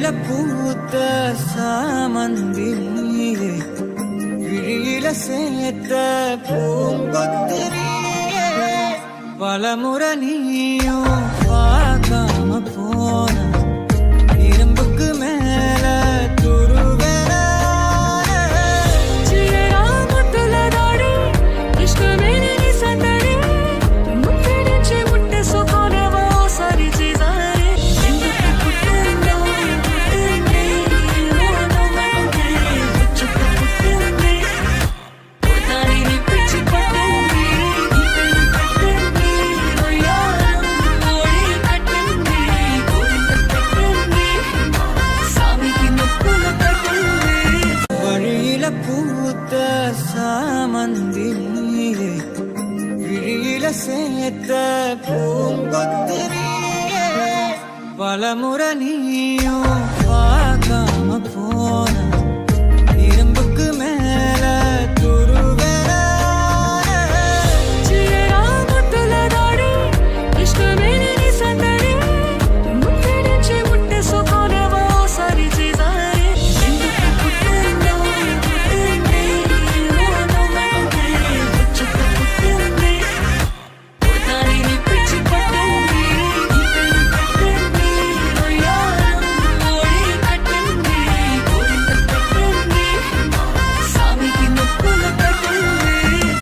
வழியில பூத்த சாமந்தி நீயே, விழியில சேர்த்த பூங்கொத்திரியே, பலமுறை நீயும் பார்க்காம போன இரும்புக்கு மேல துருவேற பூத்த சாமந்தி நீயே, விழியில சேர்த்த பூங்கொத்திரியே, பலமுறை நீயும் பார்க்காம போன